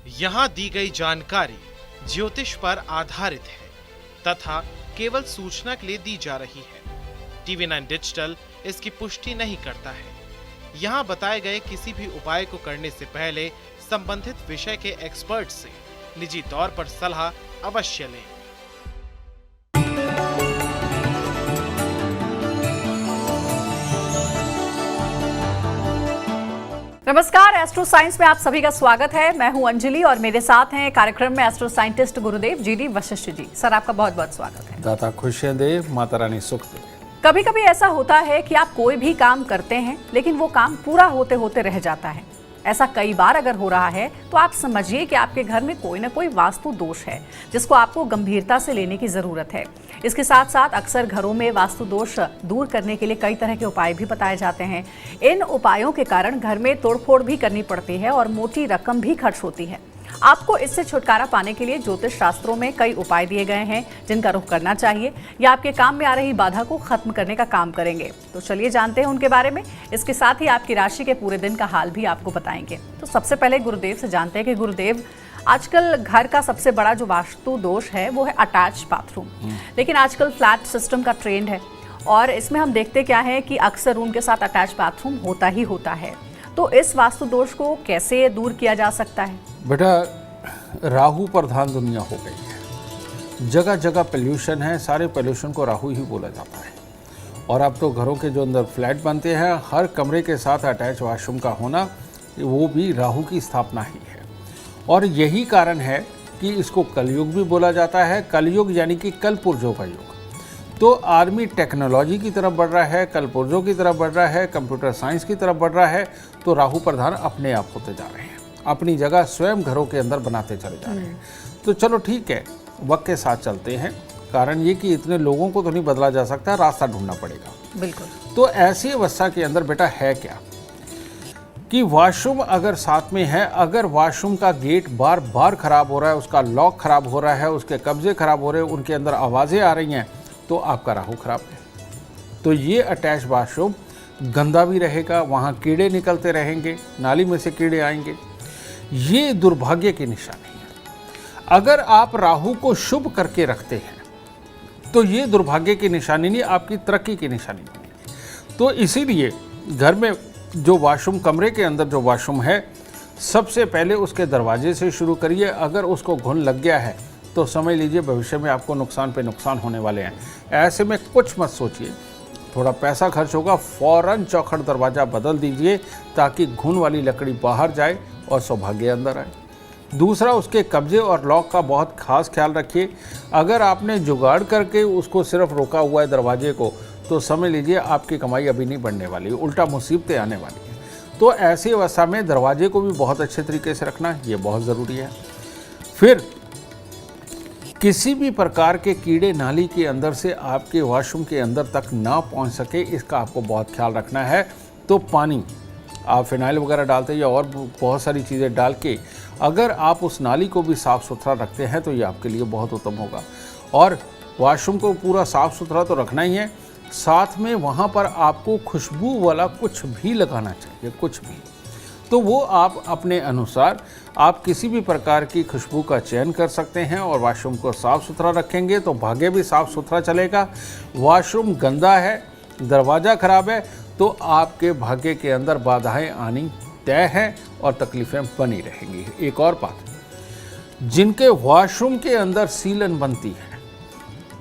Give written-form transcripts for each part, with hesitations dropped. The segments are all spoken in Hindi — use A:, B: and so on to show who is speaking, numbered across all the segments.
A: यहाँ दी गई जानकारी ज्योतिष पर आधारित है तथा केवल सूचना के लिए दी जा रही है। TV9 डिजिटल इसकी पुष्टि नहीं करता है। यहाँ बताए गए किसी भी उपाय को करने से पहले संबंधित विषय के एक्सपर्ट से निजी तौर पर सलाह अवश्य लें।
B: नमस्कार, एस्ट्रो साइंस में आप सभी का स्वागत है। मैं हूं अंजलि और मेरे साथ हैं कार्यक्रम में एस्ट्रो साइंटिस्ट गुरुदेव GD वशिष्ठ जी। सर, आपका बहुत बहुत स्वागत है।
C: दाता खुशियां दे, माता रानी सुख दे।
B: कभी कभी ऐसा होता है कि आप कोई भी काम करते हैं लेकिन वो काम पूरा होते होते रह जाता है। ऐसा कई बार अगर हो रहा है तो आप समझिए कि आपके घर में कोई ना कोई वास्तु दोष है जिसको आपको गंभीरता से लेने की जरूरत है। इसके साथ साथ अक्सर घरों में वास्तु दोष दूर करने के लिए कई तरह के उपाय भी बताए जाते हैं। इन उपायों के कारण घर में तोड़फोड़ भी करनी पड़ती है और मोटी रकम भी खर्च होती है। आपको इससे छुटकारा पाने के लिए ज्योतिष शास्त्रों में कई उपाय दिए गए हैं जिनका रुख करना चाहिए या आपके काम में आ रही बाधा को खत्म करने का काम करेंगे। तो चलिए जानते हैं उनके बारे में। इसके साथ ही आपकी राशि के पूरे दिन का हाल भी आपको बताएंगे। तो सबसे पहले गुरुदेव से जानते हैं कि गुरुदेव, आजकल घर का सबसे बड़ा जो वास्तु दोष है वो है अटैच बाथरूम। लेकिन आजकल फ्लैट सिस्टम का ट्रेंड है और इसमें हम देखते क्या है कि अक्सर रूम के साथ अटैच बाथरूम होता ही होता है। तो इस वास्तु दोष को कैसे दूर किया जा सकता है?
C: बेटा, राहु प्रधान दुनिया हो गई है। जगह जगह पोल्यूशन है, सारे पोल्यूशन को राहु ही बोला जाता है। और अब तो घरों के जो अंदर फ्लैट बनते हैं, हर कमरे के साथ अटैच वॉशरूम का होना, वो भी राहु की स्थापना ही है। और यही कारण है कि इसको कलयुग भी बोला जाता है। कलयुग यानी कि कल पुर्जों का युग। तो आदमी टेक्नोलॉजी की तरफ बढ़ रहा है, कल पुर्जों की तरफ बढ़ रहा है, कंप्यूटर साइंस की तरफ बढ़ रहा है। तो राहु प्रधान अपने आप होते जा रहे हैं, अपनी जगह स्वयं घरों के अंदर बनाते चले जा रहे हैं। तो चलो ठीक है, वक्त के साथ चलते हैं। कारण ये कि इतने लोगों को तो नहीं बदला जा सकता, रास्ता ढूंढना पड़ेगा।
B: बिल्कुल।
C: तो ऐसी अवस्था के अंदर बेटा है क्या कि वॉशरूम अगर साथ में है, अगर वॉशरूम का गेट बार बार खराब हो रहा है, उसका लॉक खराब हो रहा है, उसके कब्जे खराब हो रहे हैं, उनके अंदर आवाज़ें आ रही हैं, तो आपका राहु खराब है। तो ये अटैच वॉशरूम गंदा भी रहेगा, वहाँ कीड़े निकलते रहेंगे, नाली में से कीड़े आएंगे। ये दुर्भाग्य की निशानी है। अगर आप राहु को शुभ करके रखते हैं तो ये दुर्भाग्य की निशानी नहीं, आपकी तरक्की की निशानी बनेगी। तो इसीलिए घर में जो वॉशरूम, कमरे के अंदर जो वॉशरूम है, सबसे पहले उसके दरवाजे से शुरू करिए। अगर उसको घुन लग गया है तो समझ लीजिए भविष्य में आपको नुकसान पे नुकसान होने वाले हैं। ऐसे में कुछ मत सोचिए, थोड़ा पैसा खर्च होगा, फौरन चौखट दरवाज़ा बदल दीजिए ताकि घुन वाली लकड़ी बाहर जाए और सौभाग्य अंदर आए। दूसरा, उसके कब्जे और लॉक का बहुत खास ख्याल रखिए। अगर आपने जुगाड़ करके उसको सिर्फ रोका हुआ है दरवाजे को, तो समझ लीजिए आपकी कमाई अभी नहीं बढ़ने वाली, उल्टा मुसीबतें आने वाली हैं। तो ऐसी अवस्था में दरवाजे को भी बहुत अच्छे तरीके से रखना ये बहुत ज़रूरी है। फिर किसी भी प्रकार के कीड़े नाली के अंदर से आपके वॉशरूम के अंदर तक ना पहुंच सके, इसका आपको बहुत ख्याल रखना है। तो पानी, आप फिनाइल वगैरह डालते हैं या और बहुत सारी चीज़ें डाल के अगर आप उस नाली को भी साफ़ सुथरा रखते हैं तो ये आपके लिए बहुत उत्तम होगा। और वॉशरूम को पूरा साफ़ सुथरा तो रखना ही है, साथ में वहाँ पर आपको खुशबू वाला कुछ भी लगाना चाहिए, कुछ भी। तो वो आप अपने अनुसार आप किसी भी प्रकार की खुशबू का चयन कर सकते हैं और वॉशरूम को साफ़ सुथरा रखेंगे तो भाग्य भी साफ़ सुथरा चलेगा। वॉशरूम गंदा है, दरवाज़ा खराब है, तो आपके भाग्य के अंदर बाधाएं आनी तय है और तकलीफ़ें बनी रहेंगी। एक और बात, जिनके वॉशरूम के अंदर सीलन बनती है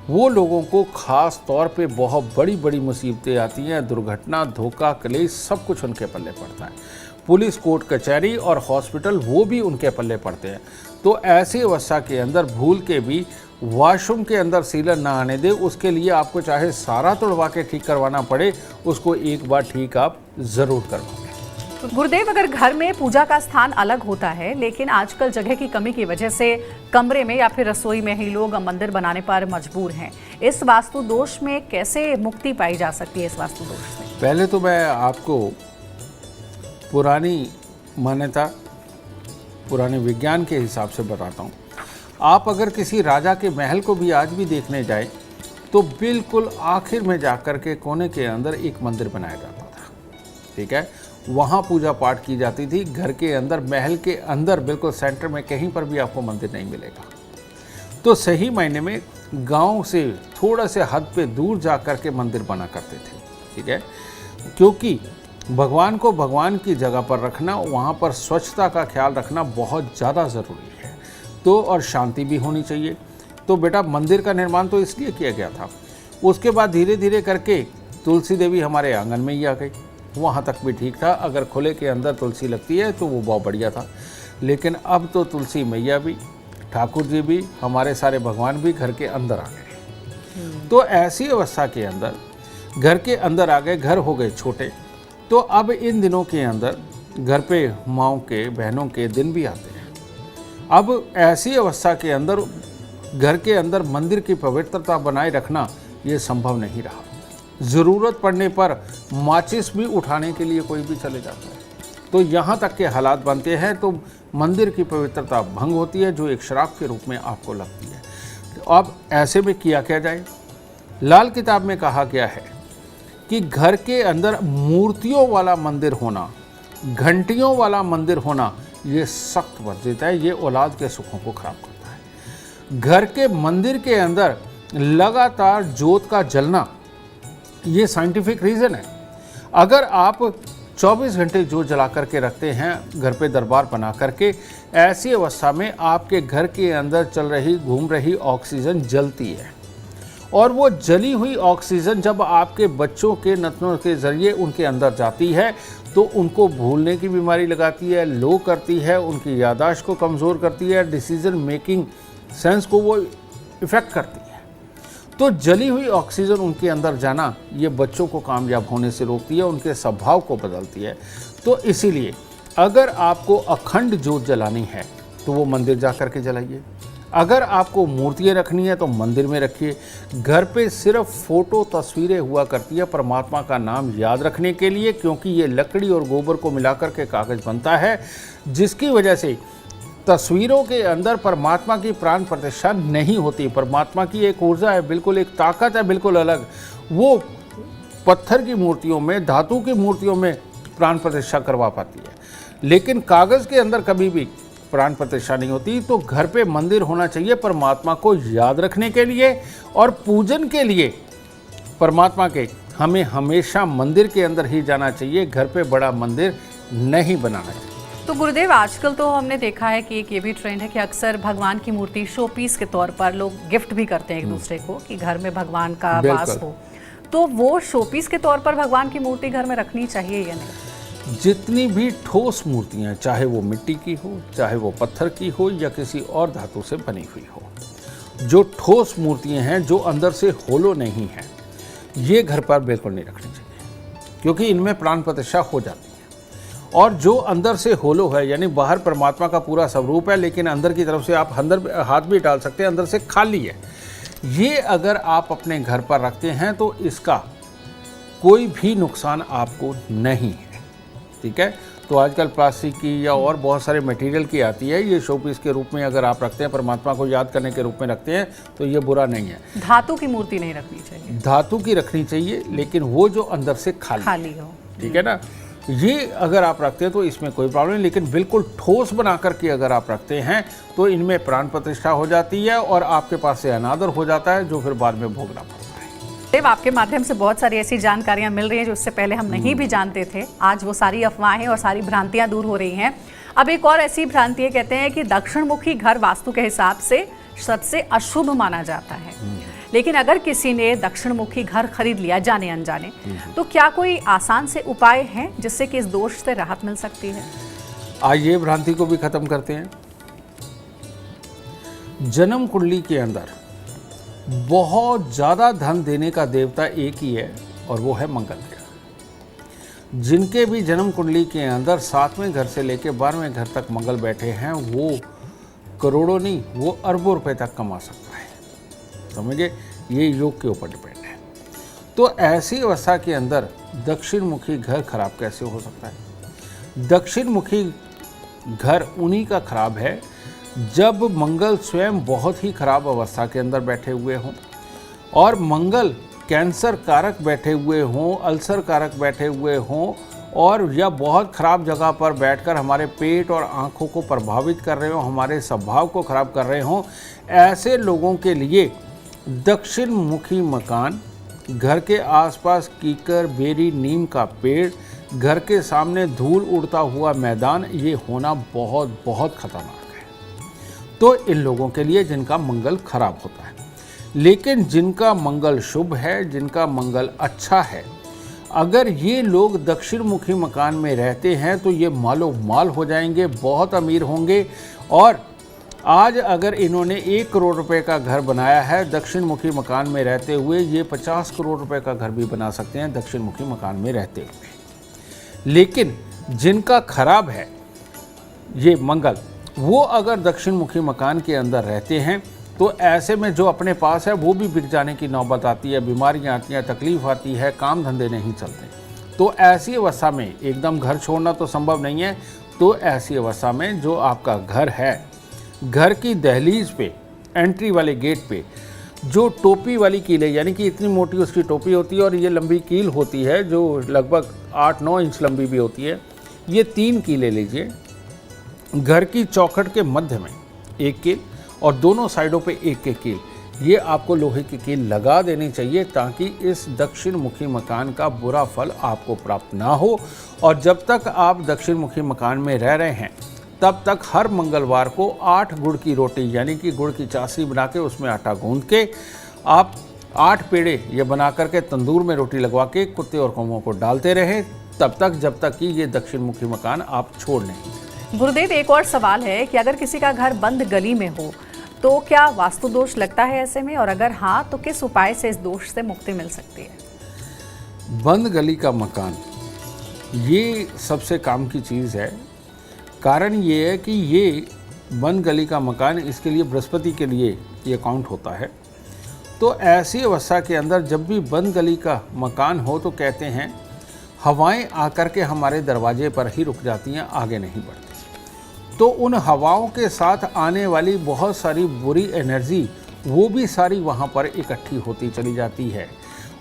C: वो लोगों को खास तौर पे बहुत बड़ी बड़ी मुसीबतें आती हैं। दुर्घटना, धोखा, क्लेश सब कुछ उनके पल्ले पड़ता है। पुलिस, कोर्ट कचहरी और हॉस्पिटल वो भी उनके पल्ले पड़ते हैं। तो ऐसी अवस्था के अंदर भूल के भी वॉशरूम के अंदर सीलन ना आने दे। उसके लिए आपको चाहे सारा तोड़वा के ठीक करवाना पड़े, उसको एक बार ठीक आप ज़रूर करवाएं।
B: गुरुदेव, अगर घर में पूजा का स्थान अलग होता है लेकिन आजकल जगह की कमी की वजह से कमरे में या फिर रसोई में ही लोग मंदिर बनाने पर मजबूर हैं, इस वास्तु दोष में कैसे मुक्ति पाई जा सकती है? इस वास्तु दोष से
C: पहले तो मैं आपको पुरानी मान्यता, पुराने विज्ञान के हिसाब से बताता हूँ। आप अगर किसी राजा के महल को भी आज भी देखने जाए तो बिल्कुल आखिर में जाकर के कोने के अंदर एक मंदिर बनाया जाता था, ठीक है। वहाँ पूजा पाठ की जाती थी। घर के अंदर, महल के अंदर बिल्कुल सेंटर में कहीं पर भी आपको मंदिर नहीं मिलेगा। तो सही मायने में गांव से थोड़ा से हद पे दूर जा कर के मंदिर बना करते थे, ठीक है, क्योंकि भगवान को भगवान की जगह पर रखना, वहाँ पर स्वच्छता का ख्याल रखना बहुत ज़्यादा ज़रूरी है। तो और शांति भी होनी चाहिए। तो बेटा मंदिर का निर्माण तो इसलिए किया गया था। उसके बाद धीरे धीरे करके तुलसी देवी हमारे आंगन में ही आ गई। वहाँ तक भी ठीक था, अगर खुले के अंदर तुलसी लगती है तो वो बहुत बढ़िया था। लेकिन अब तो तुलसी मैया भी, ठाकुर जी भी, हमारे सारे भगवान भी घर के अंदर आ गए। तो ऐसी अवस्था के अंदर घर के अंदर आ गए, घर हो गए छोटे। तो अब इन दिनों के अंदर घर पे माँओं के, बहनों के दिन भी आते हैं। अब ऐसी अवस्था के अंदर घर के अंदर मंदिर की पवित्रता बनाए रखना ये संभव नहीं रहा। ज़रूरत पड़ने पर माचिस भी उठाने के लिए कोई भी चले जाता है। तो यहाँ तक के हालात बनते हैं, तो मंदिर की पवित्रता भंग होती है, जो एक शराब के रूप में आपको लगती है। तो अब ऐसे में किया क्या जाए? लाल किताब में कहा गया है कि घर के अंदर मूर्तियों वाला मंदिर होना, घंटियों वाला मंदिर होना, ये सख्त वर्जित है। ये औलाद के सुखों को खराब करता है। घर के मंदिर के अंदर लगातार जोत का जलना, ये साइंटिफिक रीज़न है। अगर आप 24 घंटे जोत जला करके रखते हैं घर पे दरबार बना करके, ऐसी अवस्था में आपके घर के अंदर चल रही, घूम रही ऑक्सीजन जलती है। और वो जली हुई ऑक्सीजन जब आपके बच्चों के नथनों के ज़रिए उनके अंदर जाती है तो उनको भूलने की बीमारी लगाती है, लो करती है, उनकी याददाश्त को कमज़ोर करती है, डिसीजन मेकिंग सेंस को वो इफ़ेक्ट करती है। तो जली हुई ऑक्सीजन उनके अंदर जाना, ये बच्चों को कामयाब होने से रोकती है, उनके स्वभाव को बदलती है। तो इसीलिए अगर आपको अखंड जोत जलानी है तो वो मंदिर जा कर के जलाइए। अगर आपको मूर्तियाँ रखनी है तो मंदिर में रखिए। घर पे सिर्फ फ़ोटो, तस्वीरें हुआ करती है परमात्मा का नाम याद रखने के लिए, क्योंकि ये लकड़ी और गोबर को मिलाकर के कागज़ बनता है, जिसकी वजह से तस्वीरों के अंदर परमात्मा की प्राण प्रतिष्ठा नहीं होती। परमात्मा की एक ऊर्जा है, बिल्कुल एक ताकत है, बिल्कुल अलग। वो पत्थर की मूर्तियों में, धातु की मूर्तियों में प्राण प्रतिष्ठा करवा पाती है, लेकिन कागज़ के अंदर कभी भी प्राण प्रतिष्ठा नहीं होती। तो घर पे मंदिर होना चाहिए परमात्मा को याद रखने के लिए और पूजन के लिए। परमात्मा के हमें हमेशा मंदिर के अंदर ही जाना चाहिए, घर पे बड़ा मंदिर नहीं बनाना चाहिए।
B: तो गुरुदेव, आजकल तो हमने देखा है कि एक ये भी ट्रेंड है कि अक्सर भगवान की मूर्ति शो पीस के तौर पर लोग गिफ्ट भी करते हैं एक दूसरे को, कि घर में भगवान का वास हो। तो वो शो पीस के तौर पर भगवान की मूर्ति घर में रखनी चाहिए या नहीं?
C: जितनी भी ठोस मूर्तियाँ, चाहे वो मिट्टी की हो, चाहे वो पत्थर की हो या किसी और धातु से बनी हुई हो, जो ठोस मूर्तियाँ हैं, जो अंदर से होलो नहीं है, ये घर पर बिल्कुल नहीं रखनी चाहिए, क्योंकि इनमें प्राण प्रतिष्ठा हो जाती है। और जो अंदर से होलो है, यानी बाहर परमात्मा का पूरा स्वरूप है, लेकिन अंदर की तरफ से आप अंदर हाथ भी डाल सकते हैं, अंदर से खाली है, ये अगर आप अपने घर पर रखते हैं तो इसका कोई भी नुकसान आपको नहीं है, ठीक है। तो आजकल प्लास्टिक की या और बहुत सारे मटेरियल की आती है, ये शोपीस के रूप में अगर आप रखते हैं, परमात्मा को याद करने के रूप में रखते हैं, तो ये बुरा नहीं है।
B: धातु की मूर्ति नहीं रखनी चाहिए?
C: धातु की रखनी चाहिए, लेकिन वो जो अंदर से खाली
B: हो,
C: ठीक है ना। ये अगर आप रखते हैं तो इसमें कोई प्रॉब्लम नहीं, लेकिन बिल्कुल ठोस बना करके अगर आप रखते हैं तो इनमें प्राण प्रतिष्ठा हो जाती है और आपके पास से अनादर हो जाता है, जो फिर बाद में भोगना पड़ता है।
B: देव, आपके माध्यम से बहुत सारी ऐसी जानकारियां मिल रही हैं जो उससे पहले हम नहीं भी जानते थे। आज वो सारी अफवाहें और सारी भ्रांतियां दूर हो रही हैं। अब एक और ऐसी भ्रांति कहते हैं कि दक्षिण मुखी घर वास्तु के हिसाब से सबसे अशुभ माना जाता है, लेकिन अगर किसी ने दक्षिण मुखी घर खरीद लिया जाने अनजाने, तो क्या कोई आसान से उपाय हैं जिससे कि इस दोष से राहत मिल सकती है?
C: आइए भ्रांति को भी खत्म करते हैं। जन्म कुंडली के अंदर बहुत ज्यादा धन देने का देवता एक ही है और वो है मंगल ग्रह। जिनके भी जन्म कुंडली के अंदर 7वें घर से लेकर 12वें घर तक मंगल बैठे हैं, वो करोड़ों नहीं, वो अरबों रुपए तक कमा सकता है। समझिए, ये योग के ऊपर डिपेंड है। तो ऐसी अवस्था के अंदर दक्षिण मुखी घर खराब कैसे हो सकता है? दक्षिण मुखी घर उन्हीं का खराब है जब मंगल स्वयं बहुत ही खराब अवस्था के अंदर बैठे हुए हों, और मंगल कैंसर कारक बैठे हुए हों, अल्सर कारक बैठे हुए हों, और या बहुत ख़राब जगह पर बैठकर हमारे पेट और आँखों को प्रभावित कर रहे हो, हमारे स्वभाव को ख़राब कर रहे हो, ऐसे लोगों के लिए दक्षिण मुखी मकान, घर के आसपास कीकर, बेरी, नीम का पेड़, घर के सामने धूल उड़ता हुआ मैदान, ये होना बहुत बहुत खतरनाक है। तो इन लोगों के लिए जिनका मंगल खराब होता है, लेकिन जिनका मंगल शुभ है, जिनका मंगल अच्छा है, अगर ये लोग दक्षिण मुखी मकान में रहते हैं तो ये मालो माल हो जाएंगे, बहुत अमीर होंगे। और आज अगर इन्होंने 1 करोड़ रुपए का घर बनाया है दक्षिण मुखी मकान में रहते हुए, ये 50 करोड़ रुपए का घर भी बना सकते हैं दक्षिण मुखी मकान में रहते हुए। लेकिन जिनका खराब है ये मंगल, वो अगर दक्षिण मुखी मकान के अंदर रहते हैं तो ऐसे में जो अपने पास है वो भी बिक जाने की नौबत आती है, बीमारियां आती हैं, तकलीफ आती है, काम धंधे नहीं चलते। तो ऐसी अवस्था में एकदम घर छोड़ना तो संभव नहीं है। तो ऐसी अवस्था में जो आपका घर है, घर की दहलीज पे, एंट्री वाले गेट पे जो टोपी वाली कील है, यानी कि इतनी मोटी उसकी टोपी होती है और ये लंबी कील होती है जो लगभग 8-9 इंच लंबी भी होती है, ये 3 कीलें लीजिए। घर की चौखट के मध्य में 1 कील और दोनों साइडों पे 1 कील, ये आपको लोहे की कील लगा देनी चाहिए ताकि इस दक्षिण मुखी मकान का बुरा फल आपको प्राप्त ना हो। और जब तक आप दक्षिण मुखी मकान में रह रहे हैं तब तक हर मंगलवार को 8 गुड़ की रोटी, यानी कि गुड़ की चाशनी बना के उसमें आटा गूंद के आप 8 पेड़े ये बना करके तंदूर में रोटी लगवा के कुत्ते और कौवों को डालते रहें, तब तक जब तक कि ये दक्षिण मुखी मकान आप छोड़ नहीं।
B: गुरुदेव, एक और सवाल है कि अगर किसी का घर बंद गली में हो तो क्या वास्तु दोष लगता है ऐसे में, और अगर हाँ तो किस उपाय से इस दोष से मुक्ति मिल सकती है?
C: बंद गली का मकान ये सबसे काम की चीज़ है। कारण ये है कि ये बंद गली का मकान, इसके लिए बृहस्पति के लिए ये काउंट होता है। तो ऐसी अवस्था के अंदर जब भी बंद गली का मकान हो तो कहते हैं हवाएं आकर के हमारे दरवाजे पर ही रुक जाती हैं, आगे नहीं बढ़ती। तो उन हवाओं के साथ आने वाली बहुत सारी बुरी एनर्जी वो भी सारी वहाँ पर इकट्ठी होती चली जाती है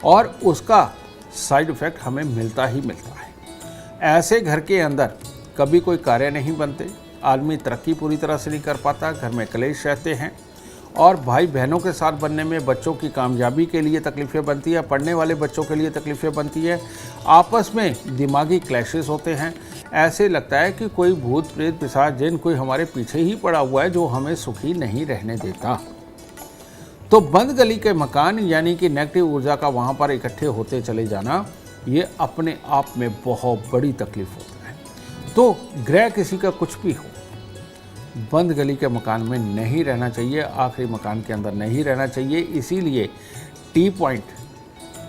C: और उसका साइड इफ़ेक्ट हमें मिलता ही मिलता है। ऐसे घर के अंदर कभी कोई कार्य नहीं बनते, आदमी तरक्की पूरी तरह से नहीं कर पाता, घर में कलेश रहते हैं और भाई बहनों के साथ बनने में बच्चों की कामयाबी के लिए तकलीफ़ें बनती है, पढ़ने वाले बच्चों के लिए तकलीफ़ें बनती है, आपस में दिमागी क्लैशेस होते हैं। ऐसे लगता है कि कोई भूत प्रेत पिशाच जिन कोई हमारे पीछे ही पड़ा हुआ है जो हमें सुखी नहीं रहने देता। तो बंद गली के मकान यानी कि नेगेटिव ऊर्जा का वहाँ पर इकट्ठे होते चले जाना, ये अपने आप में बहुत बड़ी तकलीफ होता है। तो ग्रह किसी का कुछ भी हो, बंद गली के मकान में नहीं रहना चाहिए, आखिरी मकान के अंदर नहीं रहना चाहिए। इसीलिए टी पॉइंट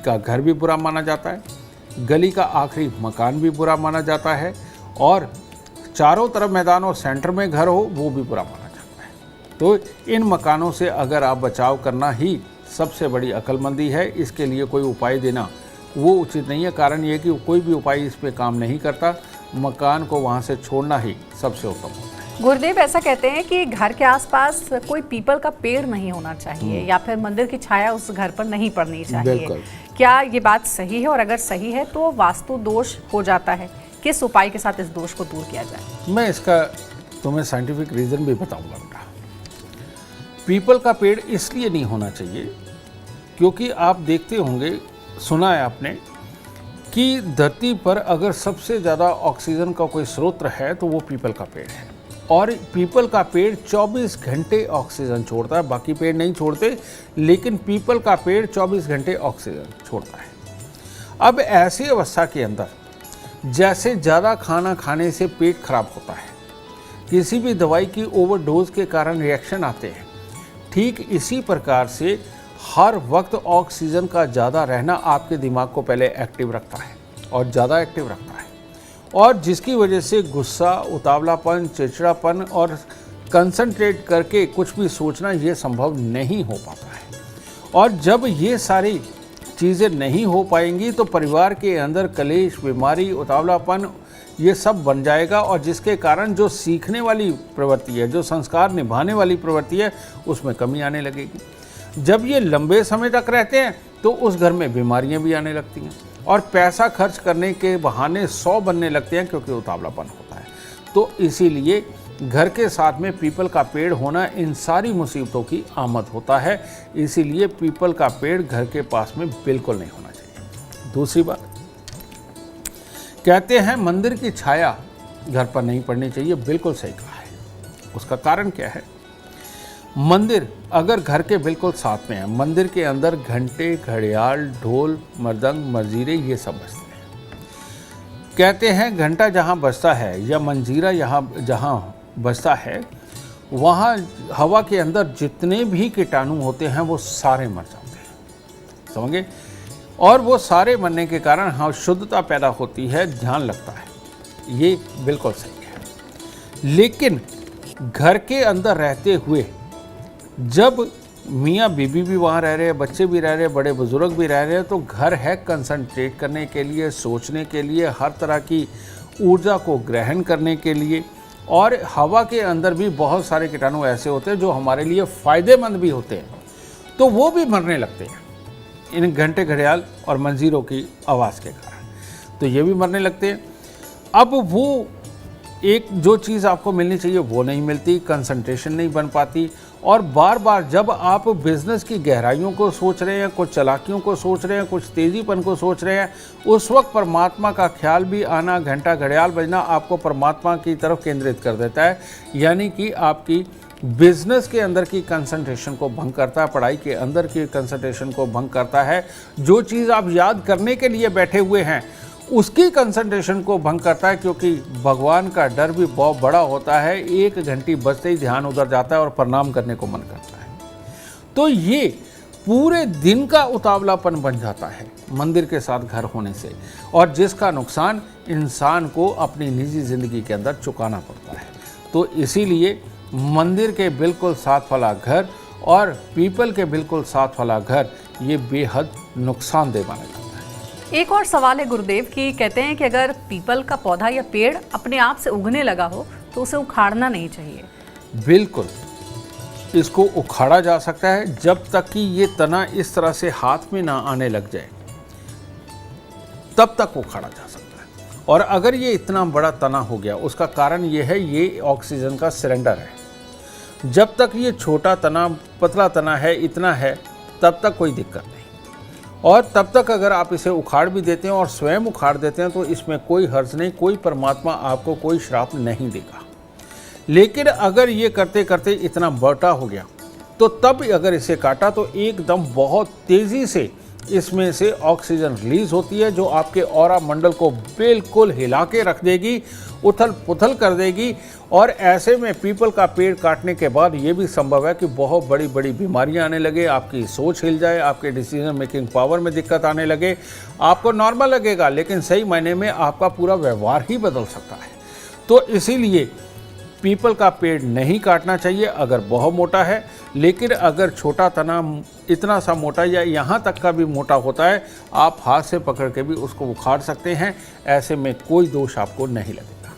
C: का घर भी बुरा माना जाता है, गली का आखिरी मकान भी बुरा माना जाता है और चारों तरफ मैदान और सेंटर में घर हो वो भी बुरा माना जाता है। तो इन मकानों से अगर आप बचाव करना ही सबसे बड़ी अक्लमंदी है, इसके लिए कोई उपाय देना वो उचित नहीं है। कारण ये कि कोई भी उपाय इस पे काम नहीं करता, मकान को वहाँ से छोड़ना ही सबसे उत्तम होता है।
B: गुरुदेव, ऐसा कहते हैं कि घर के आसपास कोई पीपल का पेड़ नहीं होना चाहिए या फिर मंदिर की छाया उस घर पर नहीं पड़नी चाहिए। क्या ये बात सही है, और अगर सही है तो वास्तु दोष हो जाता है? किस उपाय के साथ इस दोष को दूर किया जाए?
C: मैं इसका तुम्हें साइंटिफिक रीज़न भी बताऊंगा बेटा। पीपल का पेड़ इसलिए नहीं होना चाहिए क्योंकि आप देखते होंगे, सुना है आपने कि धरती पर अगर सबसे ज़्यादा ऑक्सीजन का कोई स्रोत है तो वो पीपल का पेड़ है। और पीपल का पेड़ 24 घंटे ऑक्सीजन छोड़ता है, बाकी पेड़ नहीं छोड़ते, लेकिन पीपल का पेड़ 24 घंटे ऑक्सीजन छोड़ता है। अब ऐसी अवस्था के अंदर जैसे ज़्यादा खाना खाने से पेट खराब होता है, किसी भी दवाई की ओवरडोज के कारण रिएक्शन आते हैं, ठीक इसी प्रकार से हर वक्त ऑक्सीजन का ज़्यादा रहना आपके दिमाग को पहले एक्टिव रखता है और ज़्यादा एक्टिव रखता है, और जिसकी वजह से गुस्सा, उतावलापन, चिड़चिड़ापन और कंसंट्रेट करके कुछ भी सोचना ये संभव नहीं हो पाता है। और जब ये सारी चीज़ें नहीं हो पाएंगी तो परिवार के अंदर कलेश, बीमारी, उतावलापन ये सब बन जाएगा, और जिसके कारण जो सीखने वाली प्रवृत्ति है, जो संस्कार निभाने वाली प्रवृत्ति है, उसमें कमी आने लगेगी। जब ये लंबे समय तक रहते हैं तो उस घर में बीमारियां भी आने लगती हैं, और पैसा खर्च करने के बहाने 100 बनने लगते हैं क्योंकि उतावलापन होता है। तो इसीलिए घर के साथ में पीपल का पेड़ होना इन सारी मुसीबतों की आमद होता है। इसीलिए पीपल का पेड़ घर के पास में बिल्कुल नहीं होना चाहिए। दूसरी बात, कहते हैं मंदिर की छाया घर पर नहीं पड़नी चाहिए। बिल्कुल सही कहा है। उसका कारण क्या है? मंदिर अगर घर के बिल्कुल साथ में है, मंदिर के अंदर घंटे, घड़ियाल, ढोल, मृदंग, मंजीरे ये सब बजते हैं। कहते हैं घंटा जहाँ बजता है या मंजीरा जहाँ बजता है, वहाँ हवा के अंदर जितने भी कीटाणु होते हैं वो सारे मर जाते हैं। समझे? और वो सारे मरने के कारण हाँ शुद्धता पैदा होती है, ध्यान लगता है। ये बिल्कुल सही है। लेकिन घर के अंदर रहते हुए जब मियाँ बीबी भी वहाँ रह रहे हैं, बच्चे भी रह रहे हैं, बड़े बुजुर्ग भी रह रहे हैं, तो घर है कंसंट्रेट करने के लिए, सोचने के लिए, हर तरह की ऊर्जा को ग्रहण करने के लिए। और हवा के अंदर भी बहुत सारे कीटाणु ऐसे होते हैं जो हमारे लिए फ़ायदेमंद भी होते हैं, तो वो भी मरने लगते हैं इन घंटे, घड़ियाल और मंजीरों की आवाज़ के कारण। तो ये भी मरने लगते हैं। अब वो एक जो चीज़ आपको मिलनी चाहिए वो नहीं मिलती, कंसंट्रेशन नहीं बन पाती। और बार बार जब आप बिज़नेस की गहराइयों को सोच रहे हैं, कुछ चालाकियों को सोच रहे हैं, कुछ तेज़ीपन को सोच रहे हैं, उस वक्त परमात्मा का ख्याल भी आना, घंटा घड़ियाल बजना आपको परमात्मा की तरफ केंद्रित कर देता है। यानी कि आपकी बिज़नेस के अंदर की कंसंट्रेशन को भंग करता है, पढ़ाई के अंदर की कंसंट्रेशन को भंग करता है। जो चीज़ आप याद करने के लिए बैठे हुए हैं उसकी कंसंट्रेशन को भंग करता है, क्योंकि भगवान का डर भी बहुत बड़ा होता है। एक घंटी बजते ही ध्यान उधर जाता है और प्रणाम करने को मन करता है। तो ये पूरे दिन का उतावलापन बन जाता है मंदिर के साथ घर होने से, और जिसका नुकसान इंसान को अपनी निजी ज़िंदगी के अंदर चुकाना पड़ता है। तो इसीलिए मंदिर के बिल्कुल साथ वाला घर और पीपल के बिल्कुल साथ वाला घर ये बेहद नुकसानदेह माना जाता है।
B: एक और सवाल है गुरुदेव की, कहते हैं कि अगर पीपल का पौधा या पेड़ अपने आप से उगने लगा हो तो उसे उखाड़ना नहीं चाहिए।
C: बिल्कुल, इसको उखाड़ा जा सकता है जब तक कि ये तना इस तरह से हाथ में ना आने लग जाए, तब तक उखाड़ा जा सकता है। और अगर ये इतना बड़ा तना हो गया, उसका कारण ये है, ये ऑक्सीजन का सिलेंडर है। जब तक ये छोटा तना, पतला तना है, इतना है, तब तक कोई दिक्कत नहीं। और तब तक अगर आप इसे उखाड़ भी देते हैं और स्वयं उखाड़ देते हैं तो इसमें कोई हर्ज नहीं, कोई परमात्मा आपको कोई श्राप नहीं देगा। लेकिन अगर ये करते करते इतना बड़ा हो गया तो तब अगर इसे काटा तो एकदम बहुत तेज़ी से इसमें से ऑक्सीजन रिलीज होती है, जो आपके ऑरा मंडल को बिल्कुल हिला के रख देगी, उथल पुथल कर देगी। और ऐसे में पीपल का पेड़ काटने के बाद ये भी संभव है कि बहुत बड़ी बड़ी बीमारियां आने लगे, आपकी सोच हिल जाए, आपके डिसीजन मेकिंग पावर में दिक्कत आने लगे। आपको नॉर्मल लगेगा लेकिन सही मायने में आपका पूरा व्यवहार ही बदल सकता है। तो इसीलिए पीपल का पेड़ नहीं काटना चाहिए अगर बहुत मोटा है। लेकिन अगर छोटा तना इतना सा मोटा या यहाँ तक का भी मोटा होता है, आप हाथ से पकड़ के भी उसको उखाड़ सकते हैं। ऐसे में कोई दोष आपको नहीं लगेगा।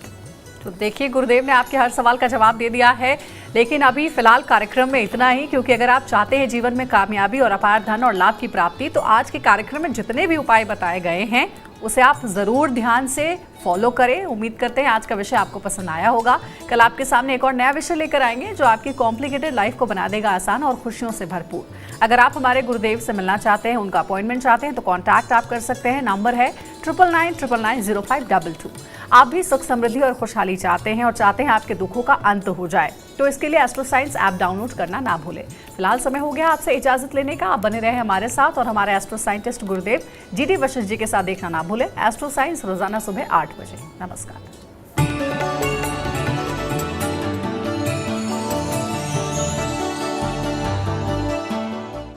B: तो देखिए, गुरुदेव ने आपके हर सवाल का जवाब दे दिया है। लेकिन अभी फिलहाल कार्यक्रम में इतना ही, क्योंकि अगर आप चाहते हैं जीवन में कामयाबी और अपार धन और लाभ की प्राप्ति, तो आज के कार्यक्रम में जितने भी उपाय बताए गए हैं उसे आप ज़रूर ध्यान से फॉलो करें। उम्मीद करते हैं आज का विषय आपको पसंद आया होगा। कल आपके सामने एक और नया विषय लेकर आएंगे जो आपकी कॉम्प्लिकेटेड लाइफ को बना देगा आसान और खुशियों से भरपूर। अगर आप हमारे गुरुदेव से मिलना चाहते हैं, उनका अपॉइंटमेंट चाहते हैं, तो कॉन्टैक्ट आप कर सकते हैं। नंबर है 9999090522। आप भी सुख समृद्धि और खुशहाली चाहते हैं और चाहते हैं आपके दुखों का अंत हो जाए, तो इसके लिए एस्ट्रो साइंस ऐप डाउनलोड करना ना भूलें। फिलहाल समय हो गया आपसे इजाजत लेने का। आप बने रहे हमारे साथ और हमारे एस्ट्रो साइंटिस्ट गुरुदेव GD वशिष्ठ जी के साथ देखना ना भूलें। एस्ट्रो साइंस रोजाना सुबह 8 बजे। नमस्कार।